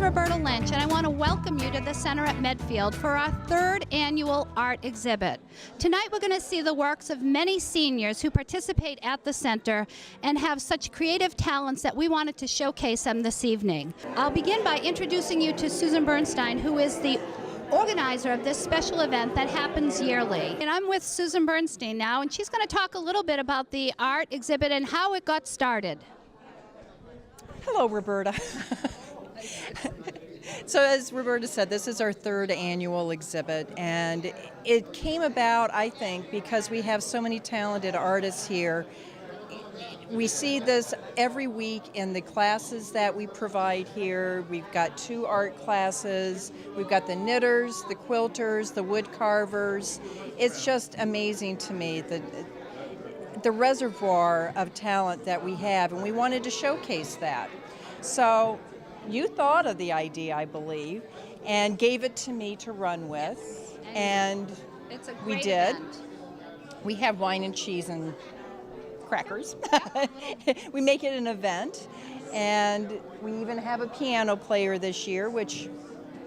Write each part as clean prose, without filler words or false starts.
Roberta Lynch, and I want to welcome you to the Center at Medfield for our third annual art exhibit. Tonight we're going to see the works of many seniors who participate at the center and have such creative talents that we wanted to showcase them this evening. I'll begin by introducing you to Susan Bernstein, who is the organizer of this special event that happens yearly. And I'm with Susan Bernstein now, and she's going to talk a little bit about the art exhibit and how it got started. Hello, Roberta. So as Roberta said, this is our third annual exhibit, and it came about, I think, because we have so many talented artists here. We see this every week in the classes that we provide here. We've got 2 art classes. We've got the knitters, the quilters, the wood carvers. It's just amazing to me the reservoir of talent that we have, and we wanted to showcase that. So you thought of the idea, I believe, and gave it to me to run with, and it's a we great did. event. We have wine and cheese and crackers. We make it an event, and we even have a piano player this year, which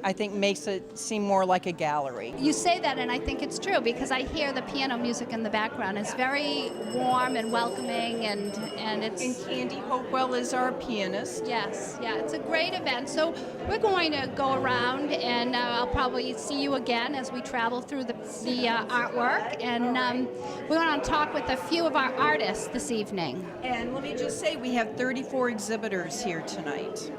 I think makes it seem more like a gallery. You say that, and I think it's true, because I hear the piano music in the background. It's very warm and welcoming, and it's... And Candy Hopewell is our pianist. Yes, yeah, it's a great event. So we're going to go around, and I'll probably see you again as we travel through the artwork, and we're going to talk with a few of our artists this evening. And let me just say, we have 34 exhibitors here tonight.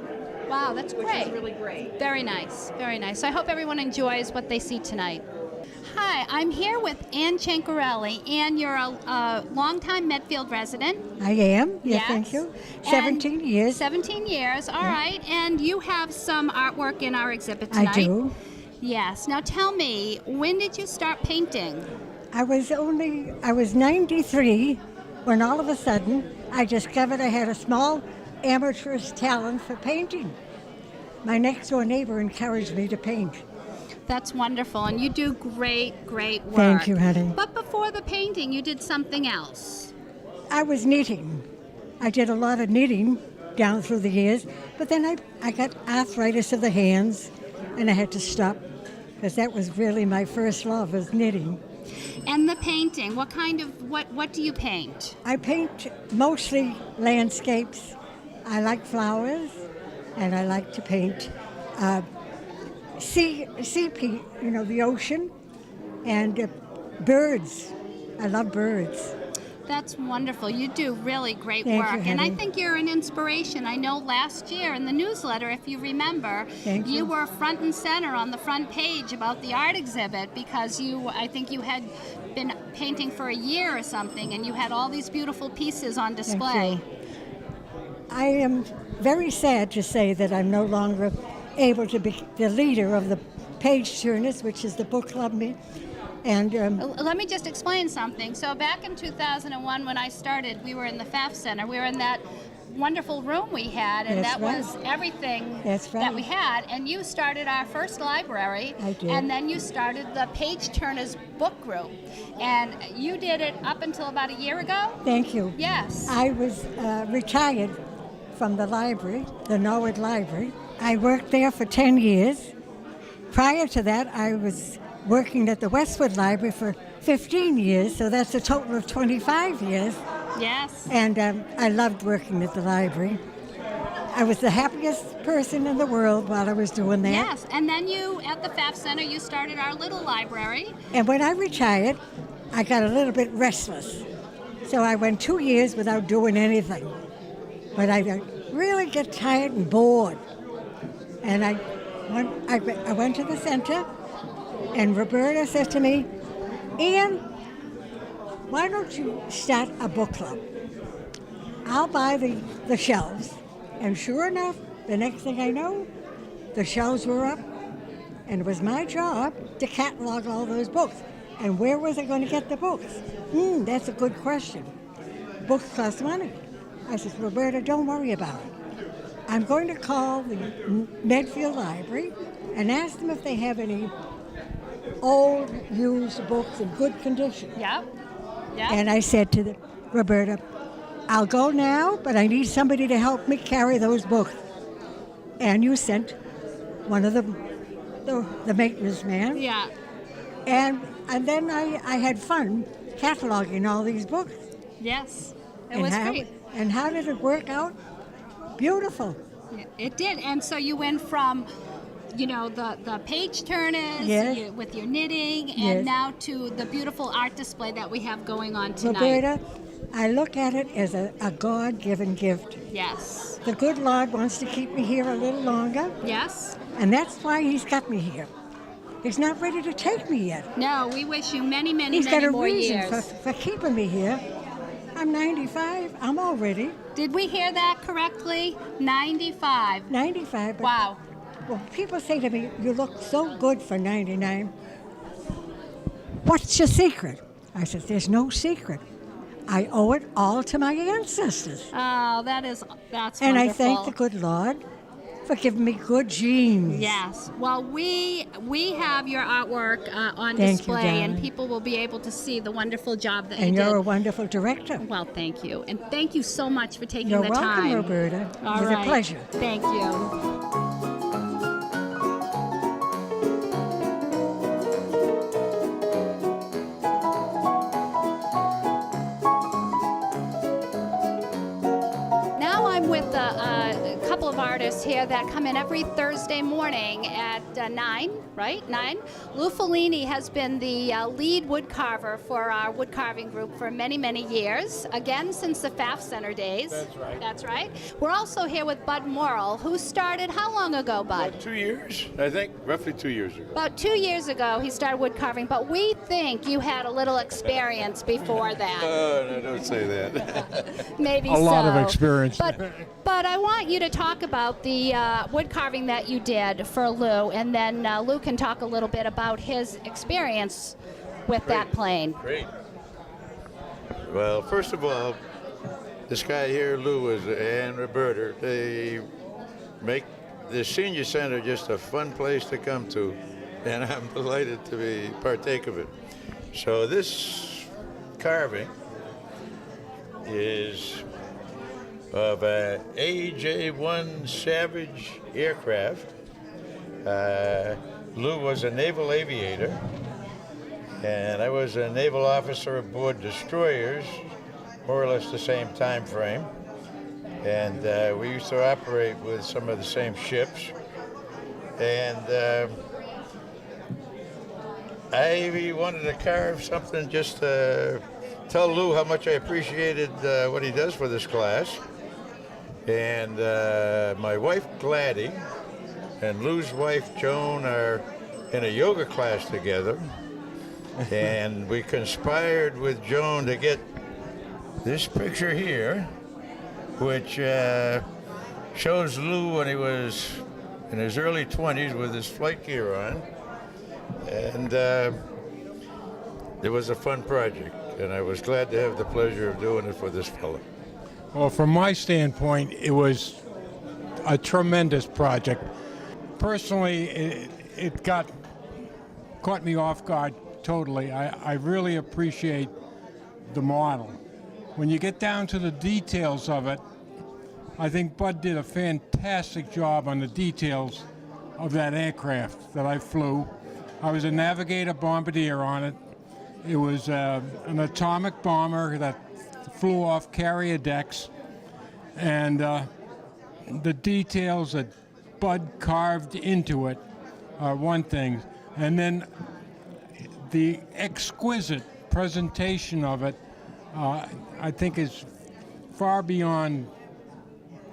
Wow, that's great. Which is really great. Very nice, very nice. So I hope everyone enjoys what they see tonight. Hi, I'm here with Ann Ciancarelli. Ann, you're a longtime Medfield resident. I am, Yes. thank you. And 17 years. 17 years, all right. And you have some artwork in our exhibit tonight. I do. Yes. Now tell me, when did you start painting? I was 93 when all of a sudden I discovered I had a small amateur's talent for painting. My next door neighbor encouraged me to paint. That's wonderful, and you do great, great work. Thank you, honey. But before the painting, you did something else. I was knitting. I did a lot of knitting down through the years, but then I got arthritis of the hands, and I had to stop, because that was really my first love, was knitting. And the painting, what do you paint? I paint mostly landscapes. I like flowers, and I like to paint sea paint, the ocean, and birds. I love birds. That's wonderful. You do really great Thank work. you, And I honey. think you're an inspiration. I know last year in the newsletter, if you remember, Thank you. were front and center on the front page about the art exhibit, because I think you had been painting for a year or something, and you had all these beautiful pieces on display. Thank you. I am very sad to say that I'm no longer able to be the leader of the Page Turners, which is the book club. And Let me just explain something. So back in 2001, when I started, we were in the FAF Center. We were in that wonderful room we had, and That's that right. was everything That's right. that we had. And you started our first library. I did. And then you started the Page Turners book group. And you did it up until about a year ago? thank you. Yes. I was retired from the library, the Norwood Library. I worked there for 10 years. Prior to that, I was working at the Westwood Library for 15 years, so that's a total of 25 years. Yes. And I loved working at the library. I was the happiest person in the world while I was doing that. Yes. And then you, at the FAF Center, you started our little library. And when I retired, I got a little bit restless. So I went 2 years without doing anything. But I really get tired and bored. And I went to the center, and Roberta said to me, Ian, why don't you start a book club? I'll buy the shelves. And sure enough, the next thing I know, the shelves were up, and it was my job to catalog all those books. And where was I going to get the books? That's a good question. Books cost money. I said, Roberta, don't worry about it. I'm going to call the Medfield Library and ask them if they have any old, used books in good condition. Yep. Yep. And I said to Roberta, I'll go now, but I need somebody to help me carry those books. And you sent one of the maintenance man. Yeah. And then I had fun cataloging all these books. Yes. It And was how, great. And how did it work out? Beautiful. It did. And so you went from, the page turners Yes. with your knitting and Yes. now to the beautiful art display that we have going on tonight. Roberta, I look at it as a God-given gift. Yes. The good Lord wants to keep me here a little longer, Yes. and that's why He's got me here. He's not ready to take me yet. No, we wish you many, many, He's many got a more reason years. for keeping me here. I'm 95. I'm all ready. Did we hear that correctly? 95. 95. But, Wow. well, people say to me, "You look so good for 99. What's your secret?" I said, "There's no secret. I owe it all to my ancestors." Oh, that's And I wonderful. thank the good Lord for giving me good genes. Yes. Well, we have your artwork on Thank you, display, and darling. people will be able to see the wonderful job that And you you're a did. wonderful director. Well, thank you, and thank you so much for taking You're the welcome, time. Roberta. All It was right. a pleasure. Thank you. Now I'm with a couple of artists here that come in every Thursday morning at 9, right? 9. Lou Fellini has been the lead wood carver for our wood carving group for many, many years. Again, since the FAF Center days. That's right. That's right. We're also here with Bud Morrill, who started how long ago, Bud? About 2 years, I think, roughly 2 years ago. About 2 years ago, he started wood carving, but we think you had a little experience before that. Oh, no, don't say that. Maybe A lot of so. experience. But I want you to talk about the wood carving that you did for Lou, and then Lou can talk a little bit about his experience with that plane. Great. Well, first of all, this guy here, Lou, and Roberta, they make the senior center just a fun place to come to, and I'm delighted to partake of it. So this carving is of a AJ-1 Savage aircraft. Lou was a naval aviator, and I was a naval officer aboard destroyers, more or less the same time frame. And we used to operate with some of the same ships. And I wanted to carve something just to tell Lou how much I appreciated what he does for this class. And my wife, Gladys, and Lou's wife, Joan, are in a yoga class together. And we conspired with Joan to get this picture here, which shows Lou when he was in his early 20s with his flight gear on. And it was a fun project, and I was glad to have the pleasure of doing it for this fellow. Well, from my standpoint, it was a tremendous project. Personally, it caught me off guard totally. I really appreciate the model. When you get down to the details of it, I think Bud did a fantastic job on the details of that aircraft that I flew. I was a Navigator bombardier on it. It was an atomic bomber that flew off carrier decks, and the details that Bud carved into it are one thing, and then the exquisite presentation of it I think is far beyond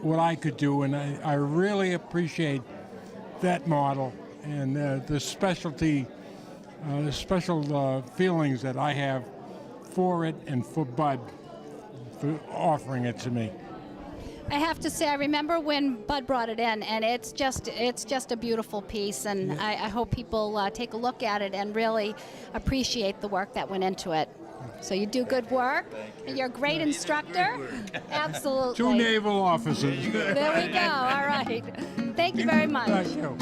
what I could do, and I really appreciate that model and the special feelings that I have for it and for Bud for offering it to me. I have to say, I remember when Bud brought it in, and it's just a beautiful piece, and I hope people take a look at it and really appreciate the work that went into it. So you do good work, and you're a great instructor. Absolutely. 2 naval officers. There we go. All right. Thank you very much. Thank you.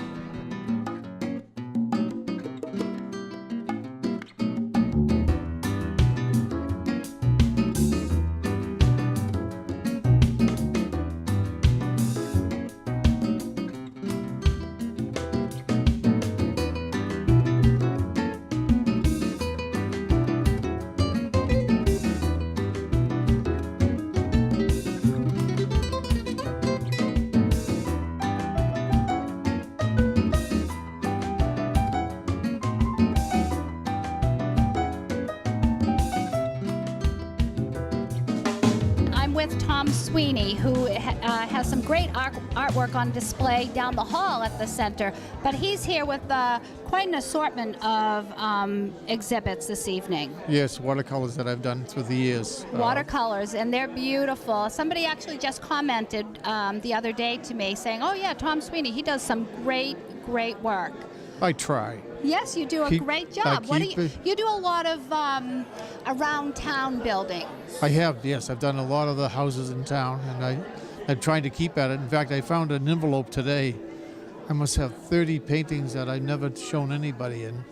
with Tom Sweeney, who has some great artwork on display down the hall at the center. But he's here with quite an assortment of exhibits this evening. Yes, watercolors that I've done through the years. Watercolors, and they're beautiful. Somebody actually just commented the other day to me saying, "Oh yeah, Tom Sweeney, he does some great work." I try. Yes, you do a great job. You do a lot of around town buildings. I have, yes. I've done a lot of the houses in town, and I'm trying to keep at it. In fact, I found an envelope today. I must have 30 paintings that I've never shown anybody, and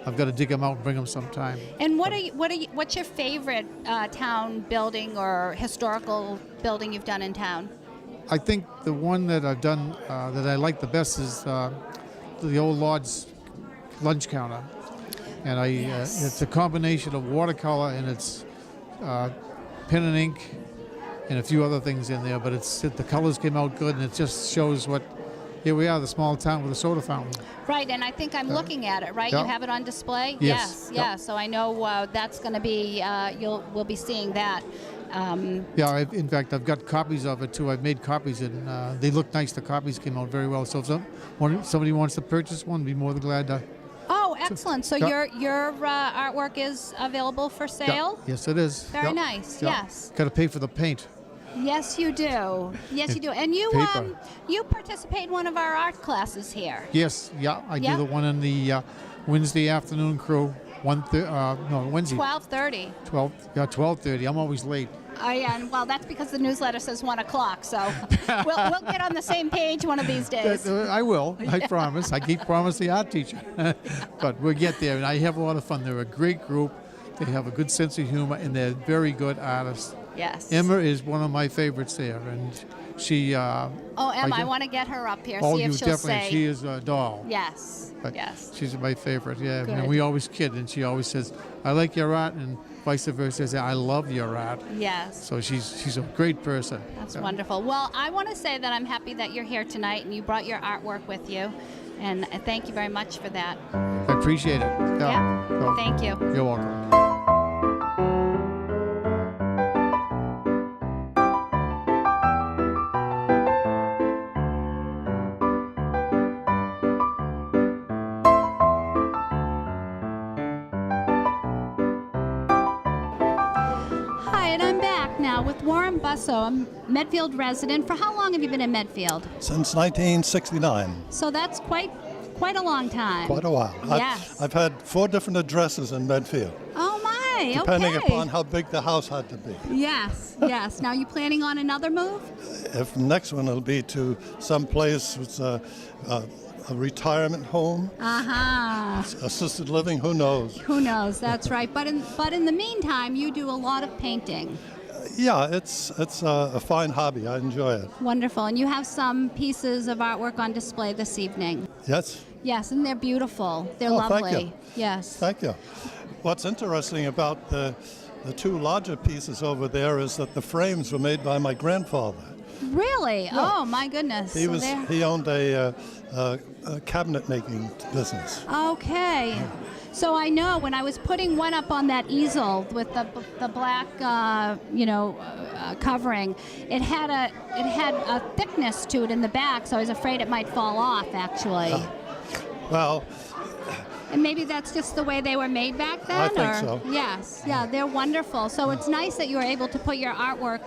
I've got to dig them out and bring them sometime. And what's your favorite town building or historical building you've done in town? I think the one that I've done that I like the best is the old Lord's lunch counter. And it's a combination of watercolor and it's pen and ink and a few other things in there, but the colors came out good, and it just shows what, here we are, the small town with a soda fountain. Right, and I think I'm looking at it, right? Yeah. You have it on display? Yes. Yeah, so I know that's going to be, we'll be seeing that. Yeah, in fact, I've got copies of it too. I've made copies, and they look nice. The copies came out very well. So if somebody wants to purchase one, I'd be more than glad to. Oh, excellent. So Yeah. your artwork is available for sale? Yeah. Yes, it is. Very Yeah. nice, Yeah. yes. Got to pay for the paint. Yes, you do. Yes, you do. And you Paper. you participate in one of our art classes here. Yes, yeah. I Yeah. do the one in the Wednesday afternoon crew. Wednesday. 12:30. 12:30. I'm always late. Yeah, and well, that's because the newsletter says 1 o'clock. So we'll get on the same page one of these days. I will. I promise. I keep promising the art teacher. But we'll get there, and I have a lot of fun. They're a great group. They have a good sense of humor, and they're very good artists. Yes. Emma is one of my favorites there, and she. Oh, Emma, I want to get her up here. Oh, see you if she'll definitely. say. She is a doll. Yes. But yes. she's my favorite. Yeah, Good. and we always kid, and she always says, "I like your art," and vice versa. Says, "I love your art." Yes. So she's a great person. That's Yeah. wonderful. Well, I want to say that I'm happy that you're here tonight and you brought your artwork with you, and thank you very much for that. I appreciate it. Yeah. So, Thank you. You're welcome. Hi, and I'm back now with Warren Bassam, a Medfield resident. For how long have you been in Medfield? Since 1969, So that's quite a long time. quite a while. Yes. I've had 4 different addresses in Medfield, Oh my, depending okay. upon how big the house had to be. Yes, yes. Now, you planning on another move? If the next one will be to some place with a retirement home, Uh-huh. assisted living, who knows? Who knows? That's right. But in the meantime, you do a lot of painting. Yeah, it's a fine hobby. I enjoy it. Wonderful. And you have some pieces of artwork on display this evening. Yes, Yes, and they're beautiful. They're Oh, lovely. thank you. Yes. thank you. What's interesting about the 2 larger pieces over there is that the frames were made by my grandfather. Really? Oh my goodness. He So they're- he owned a cabinet making business. Okay. So I know when I was putting one up on that easel with the black, covering, it had a thickness to it in the back, so I was afraid it might fall off. Actually, Well, and maybe that's just the way they were made back then. I think or? so. Yes. Yeah, they're wonderful. So it's nice that you were able to put your artwork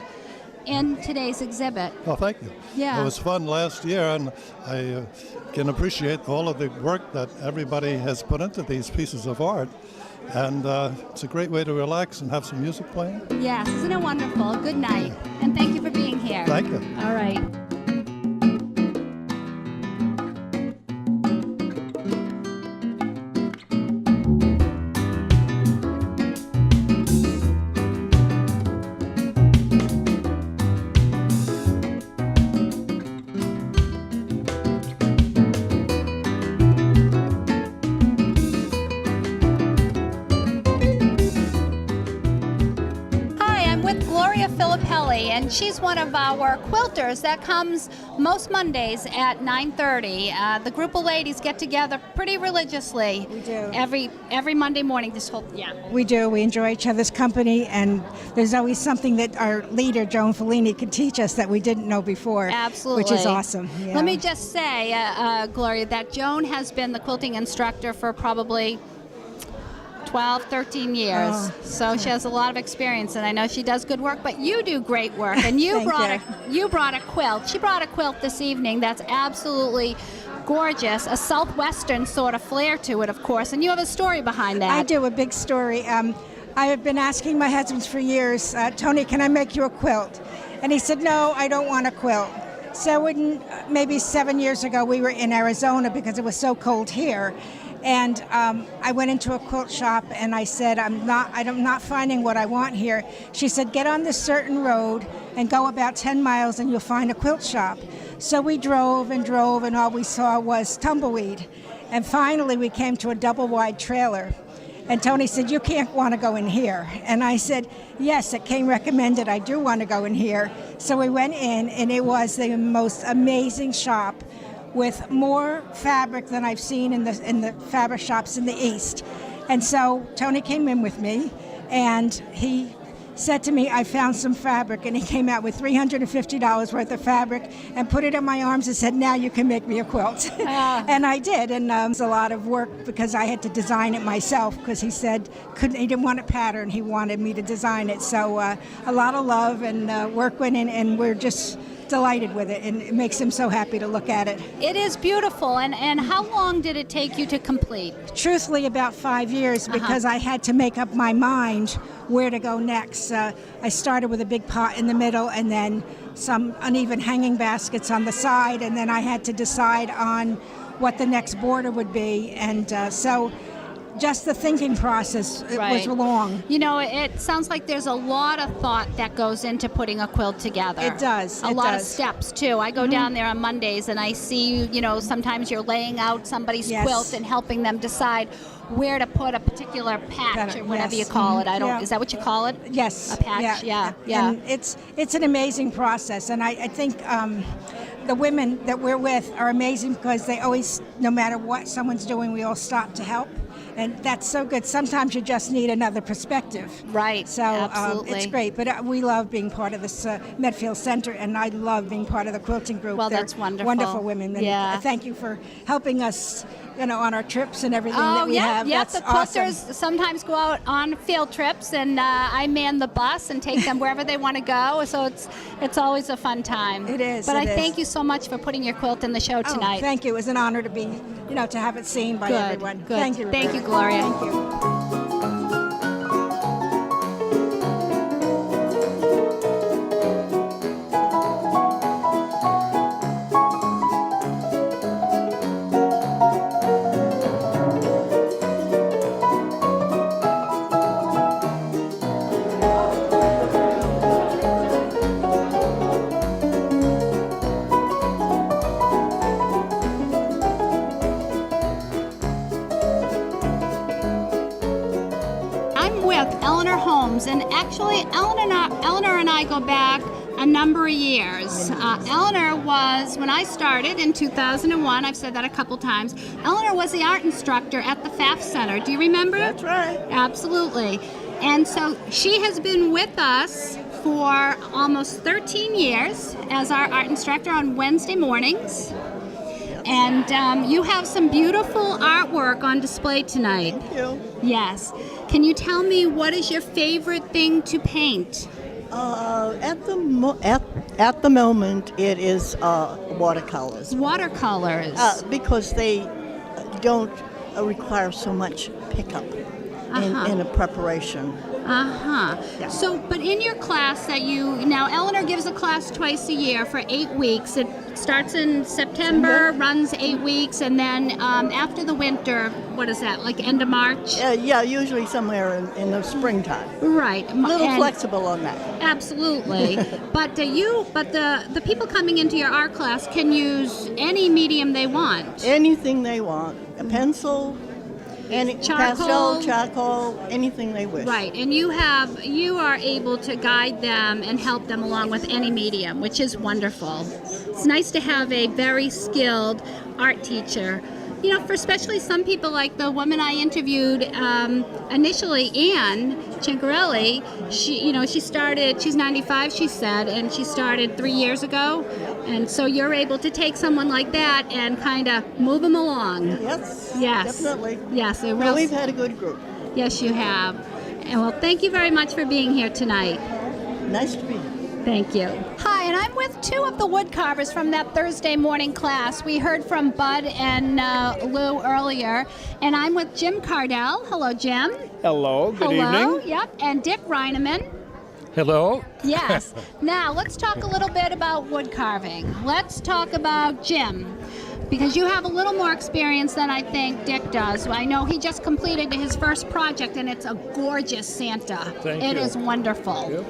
in today's exhibit. well, thank you. Yeah. It was fun last year, and I can appreciate all of the work that everybody has put into these pieces of art. And it's a great way to relax and have some music playing. Yes, isn't it wonderful? Good night, and thank you for being here. Thank you. All right. with Gloria Filippelli, and she's one of our quilters that comes most Mondays at 9:30. The group of ladies get together pretty religiously. We do. Every Monday morning. We do. We enjoy each other's company, and there's always something that our leader, Joan Fellini, could teach us that we didn't know before. Absolutely. Which is awesome. Yeah. Let me just say, Gloria, that Joan has been the quilting instructor for probably 12, 13 years. Oh. So she has a lot of experience, and I know she does good work, but you do great work. And you brought a quilt. She brought a quilt this evening that's absolutely gorgeous, a southwestern sort of flair to it, of course, and you have a story behind that. I do, a big story. I have been asking my husband for years, Tony, can I make you a quilt? And he said, no, I don't want a quilt. So maybe 7 years ago, we were in Arizona because it was so cold here. And I went into a quilt shop and I said, I'm not finding what I want here. She said, get on this certain road and go about 10 miles and you'll find a quilt shop. So we drove and all we saw was tumbleweed. And finally we came to a double wide trailer. And Tony said, you can't want to go in here. And I said, yes, it came recommended. I do want to go in here. So we went in and it was the most amazing shop, with more fabric than I've seen in the fabric shops in the East. And so Tony came in with me, and he said to me, I found some fabric, and he came out with $350 worth of fabric and put it in my arms and said, now you can make me a quilt. And I did, and it was a lot of work because I had to design it myself, because he said he didn't want a pattern, he wanted me to design it. So a lot of love and work went in, and we're just delighted with it, and it makes him so happy to look at it. It is beautiful. And how long did it take you to complete? Truthfully, about 5 years, because I had to make up my mind where to go next. I started with a big pot in the middle, and then some uneven hanging baskets on the side, and then I had to decide on what the next border would be. And so just the thinking process, it was long. You know, it sounds like there's a lot of thought that goes into putting a quilt together. It does. A lot of steps, too. I go down there on Mondays, and I see, sometimes you're laying out somebody's quilt and helping them decide where to put a particular patch or whatever you call it. Is that what you call it? Yes. A patch, yeah. And it's an amazing process, and I think the women that we're with are amazing because they always, no matter what someone's doing, we all stop to help. And that's so good. Sometimes you just need another perspective. Right. So it's great. But we love being part of this Medfield Center, and I love being part of the quilting group. Well, They're that's wonderful. Wonderful women. And thank you for helping us, on our trips and everything that we have. Yeah, that's the quilters awesome. sometimes go out on field trips, and I man the bus and take them wherever they want to go. So it's always a fun time. It is. But I thank you so much for putting your quilt in the show tonight. Oh, thank you. It was an honor to be, to have it seen by everyone. Good. Thank you. Thank you, Gloria. Thank you. Eleanor Holmes, and actually Eleanor and I go back a number of years. Eleanor was, when I started in 2001, I've said that a couple times, Eleanor was the art instructor at the Pfaff Center. Do you remember? That's right. Absolutely. And so she has been with us for almost 13 years as our art instructor on Wednesday mornings. And you have some beautiful artwork on display tonight. Thank you. Yes. Can you tell me what is your favorite thing to paint? At the moment, it is watercolors. Watercolors. Because they don't require so much pickup in a preparation. Yeah. So, but in your class that now Eleanor gives a class twice a year for 8 weeks. It starts in September, runs 8 weeks, and then after the winter, what is that, like end of March? Yeah, usually somewhere in the springtime. Right. A little flexible on that. Absolutely. But the people coming into your art class can use any medium they want. Anything they want. A pencil, Any pastel, charcoal, anything they wish. Right, and you are able to guide them and help them along with any medium, which is wonderful. It's nice to have a very skilled art teacher. You know, for especially some people like the woman I interviewed initially, Anne Cincarelli, she started, she's 95, she said, and she started 3 years ago. And so you're able to take someone like that and kind of move them along. Yes. Yes. Definitely. Yes. Well, we've had a good group. Yes, you have. And well, thank you very much for being here tonight. Nice to be here. Thank you. Hi, and I'm with two of the wood carvers from that Thursday morning class. We heard from Bud and Lou earlier, and I'm with Jim Cardell. Hello, Jim. Hello, good Hello. evening. Yep, and Dick Reineman. Hello. Yes. Now, let's talk a little bit about wood carving. Let's talk about Jim, because you have a little more experience than I think Dick does. I know he just completed his first project, and it's a gorgeous Santa. Thank It you. is wonderful. Yep.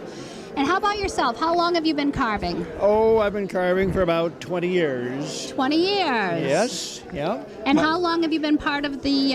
And how about yourself? How long have you been carving? Oh, I've been carving for about 20 years. 20 years. Yes, yeah. And how long have you been part of the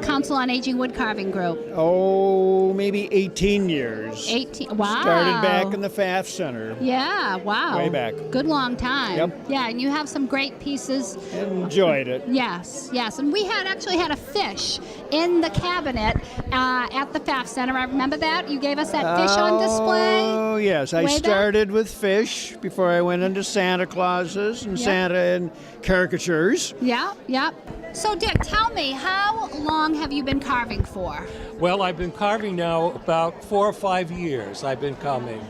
Council on Aging wood carving group? Oh, maybe 18 years. 18. Wow. Started back in the FAF Center. Yeah, wow. Way back. Good long time. Yep. Yeah, and you have some great pieces. Enjoyed it. Yes, yes. And we actually had a fish in the cabinet at the FAF Center. I remember that. You gave us that fish on display. Oh, yes. I Way back? started with fish before I went into Santa Clauses and Yep. Santa and caricatures. Yeah, yep. So, Dick, tell me, how long have you been carving for? Well, I've been carving now about 4 or 5 years. I've been coming.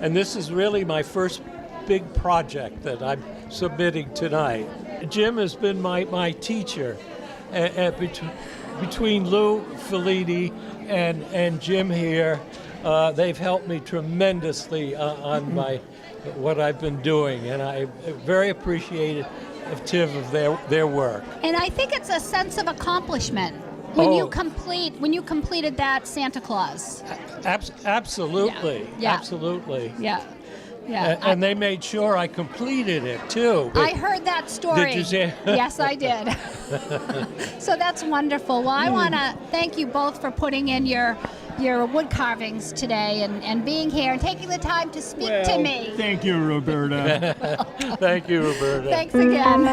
And this is really my first big project that I'm submitting tonight. Jim has been my teacher. Between Lou Filippelli and Jim here, they've helped me tremendously on what I've been doing, and I'm very appreciative of their work. And I think it's a sense of accomplishment when you completed that Santa Claus. Absolutely, Yeah. absolutely. Yeah, yeah. And they made sure I completed it too. I heard that story. Did you say? Yes, I did. So that's wonderful. Well, I want to thank you both for putting in your wood carvings today and being here and taking the time to speak to me. Thank you, Roberta. Thank you, Roberta. Thanks again.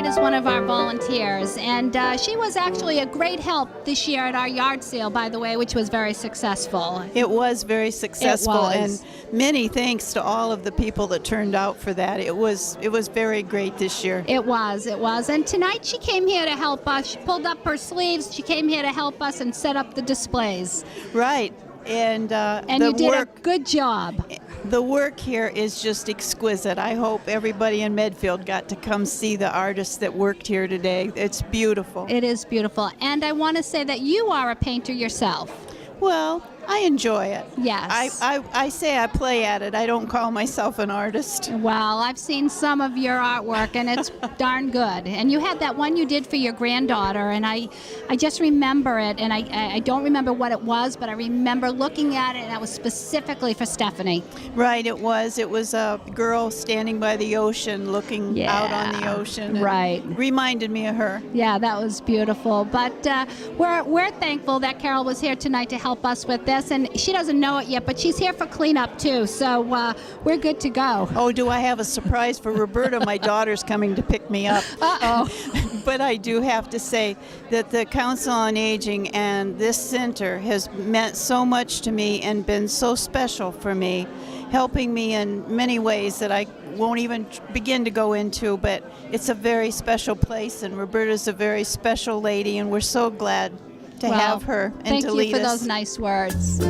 Is one of our volunteers, and she was actually a great help this year at our yard sale, by the way, which was very successful. It was very successful, It was. and many thanks to all of the people that turned out for that. It was very great this year. It was. And tonight she came here to help us. She pulled up her sleeves. She came here to help us and set up the displays. Right, and you did a good job. The work here is just exquisite. I hope everybody in Medfield got to come see the artists that worked here today. It's beautiful. It is beautiful. And I want to say that you are a painter yourself. Well, I enjoy it. Yes. I say I play at it. I don't call myself an artist. Well, I've seen some of your artwork, and it's darn good. And you had that one you did for your granddaughter, and I just remember it, and I don't remember what it was, but I remember looking at it, and that was specifically for Stephanie. Right, it was. It was a girl standing by the ocean, looking out on the ocean. And right. Reminded me of her. Yeah, that was beautiful. But we're thankful that Carol was here tonight to help us with this, and she doesn't know it yet, but she's here for cleanup too, so we're good to go. Oh, do I have a surprise for Roberta? My daughter's coming to pick me up. Uh-oh. But I do have to say that the Council on Aging and this center has meant so much to me and been so special for me, helping me in many ways that I won't even begin to go into, but it's a very special place, and Roberta's a very special lady, and we're so glad to have her and to lead us. Thank you for those nice words.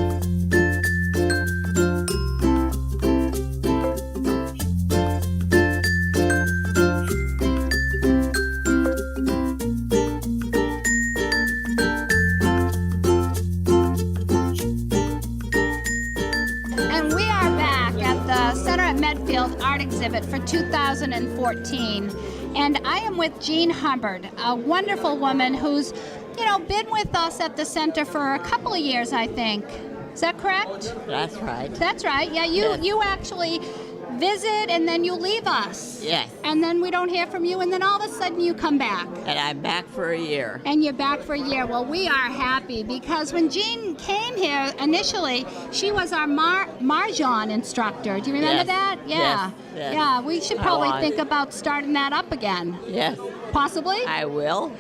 And we are back at the Center at Medfield Art Exhibit for 2014. And I am with Jean Hubbard, a wonderful woman who's, been with us at the center for a couple of years, I think. Is that correct? That's right. That's right. Yeah, you actually visit and then you leave us. Yes. And then we don't hear from you, and then all of a sudden you come back. And I'm back for a year. And you're back for a year. Well, we are happy because when Jean came here initially, she was our Mahjong instructor. Do you remember that? Yeah. Yes. Yeah, we should probably think about starting that up again. Yes. Possibly? I will.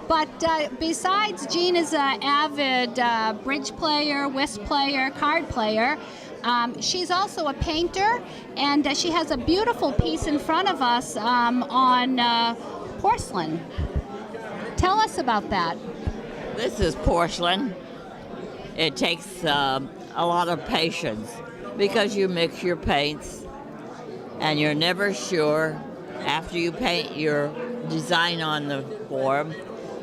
But besides, Jean is an avid bridge player, whist player, card player. She's also a painter, and she has a beautiful piece in front of us on porcelain. Tell us about that. This is porcelain. It takes a lot of patience because you mix your paints, and you're never sure after you paint your design on the form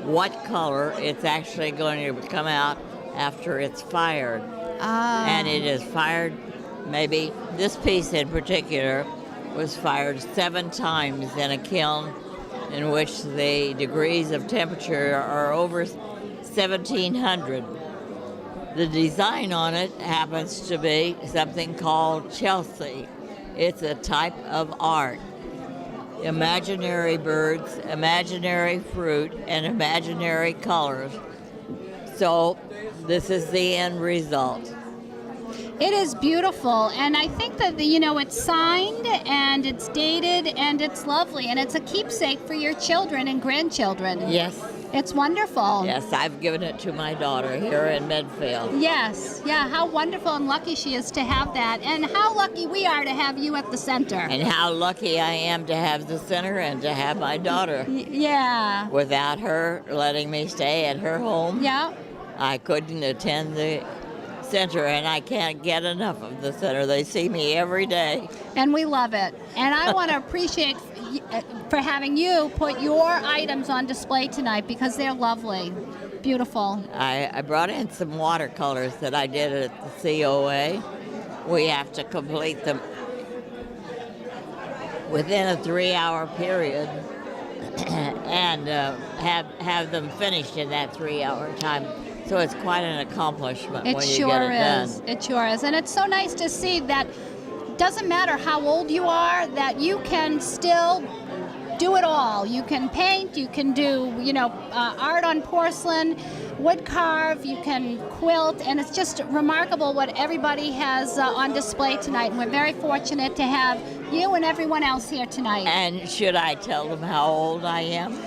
what color it's actually going to come out after it's fired. And it is fired, maybe this piece in particular was fired 7 times in a kiln in which the degrees of temperature are over 1700. The design on it happens to be something called Chelsea. It's a type of art. Imaginary birds, imaginary fruit, and imaginary colors. So this is the end result. It is beautiful, and I think that it's signed and it's dated and it's lovely, and it's a keepsake for your children and grandchildren. Yes. It's wonderful. Yes, I've given it to my daughter here in Medfield. Yes, yeah, how wonderful and lucky she is to have that, and how lucky we are to have you at the center. And how lucky I am to have the center and to have my daughter. Yeah. Without her letting me stay at her home, yeah, I couldn't attend the center, and I can't get enough of the center. They see me every day. And we love it. And I want to appreciate for having you put your items on display tonight because they're lovely. Beautiful. I brought in some watercolors that I did at the COA. We have to complete them within a 3-hour period and have them finished in that 3-hour time. So it's quite an accomplishment when you get it done. It sure is. And it's so nice to see that doesn't matter how old you are, that you can still do it all. You can paint, you can do, art on porcelain, wood carve, you can quilt, and it's just remarkable what everybody has on display tonight. And we're very fortunate to have you and everyone else here tonight. And should I tell them how old I am?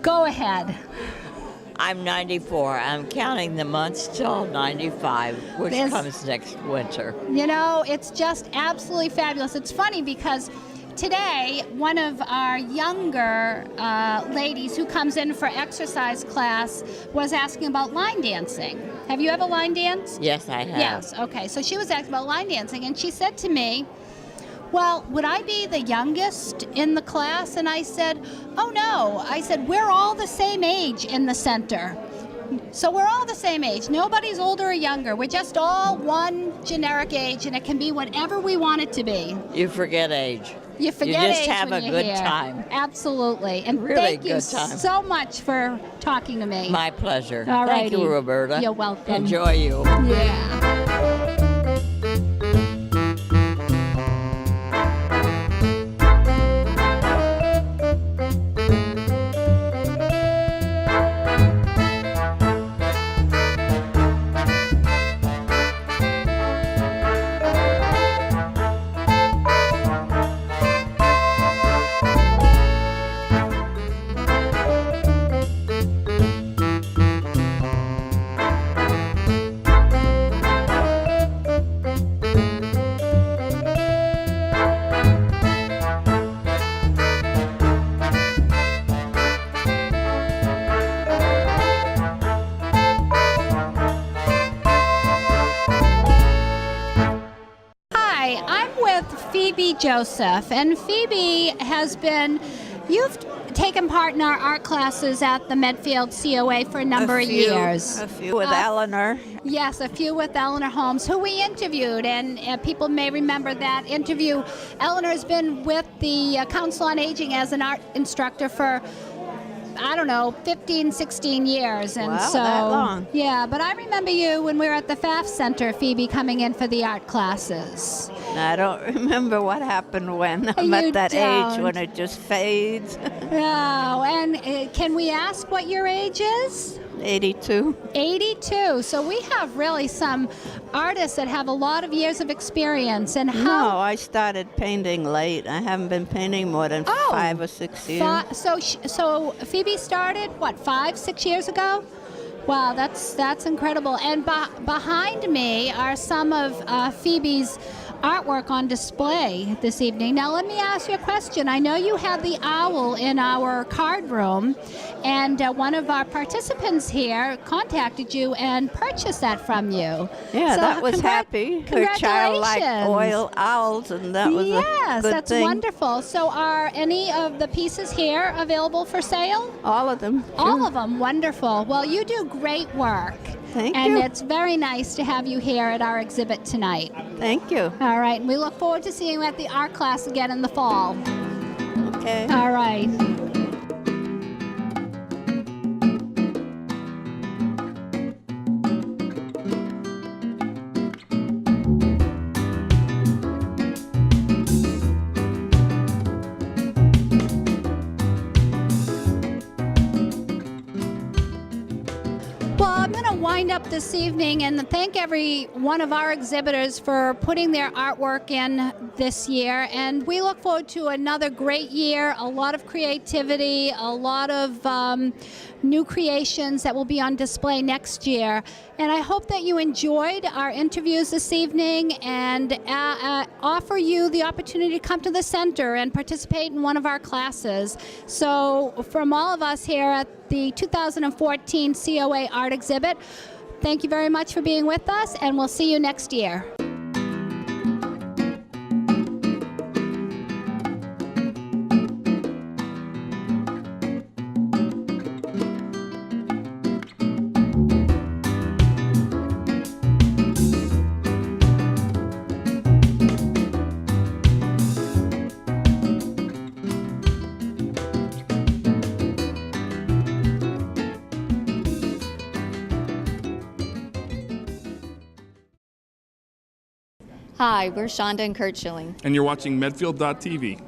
Go ahead. I'm 94. I'm counting the months till 95, which comes next winter. It's just absolutely fabulous. It's funny because today, one of our younger ladies who comes in for exercise class was asking about line dancing. Have you ever line danced? Yes, I have. Yes, okay. So she was asking about line dancing, and she said to me, well, would I be the youngest in the class? And I said, oh no. I said, we're all the same age in the center. So we're all the same age. Nobody's older or younger. We're just all one generic age, and it can be whatever we want it to be. You forget age. You forget You just age have when a you're good here. time. Absolutely. And Really thank you good time. so much for talking to me. My pleasure. All Thank you, righty. Roberta. You're welcome. Enjoy you. Yeah. with Phoebe Joseph. And Phoebe you've taken part in our art classes at the Medfield COA for a number of years. A few with Eleanor. Yes, a few with Eleanor Holmes, who we interviewed, and people may remember that interview. Eleanor's been with the Council on Aging as an art instructor for, I don't know, 15, 16 years. And Wow, so, that long. Yeah, but I remember you when we were at the FAF Center, Phoebe, coming in for the art classes. I don't remember what happened when I'm You at that age don't. when it just fades. Oh, and can we ask what your age is? 82. 82. So we have really some artists that have a lot of years of experience. And No, how? I started painting late. I haven't been painting more than 5 or 6 years. So Phoebe started, what, 5, 6 years ago? Wow, that's incredible. And behind me are some of Phoebe's artwork on display this evening. Now let me ask you a question. I know you had the owl in our card room, and one of our participants here contacted you and purchased that from you. Yeah, So, that was happy. Her child liked congratulations. oil owls, and that was Yes, a good that's thing. wonderful. So are any of the pieces here available for sale? All of them. All sure. of them, wonderful. Well, you do great work. Thank and you. it's very nice to have you here at our exhibit tonight. Thank you. All right, and we look forward to seeing you at the art class again in the fall. Okay. All right. Well, I'm going to wind up this evening and thank every one of our exhibitors for putting their artwork in this year. And we look forward to another great year, a lot of creativity, a lot of new creations that will be on display next year. And I hope that you enjoyed our interviews this evening and offer you the opportunity to come to the center and participate in one of our classes. So from all of us here at the 2014 COA Art Exhibit, thank you very much for being with us, and we'll see you next year. Hi, we're Shonda and Kurt Schilling. And you're watching Medfield.tv.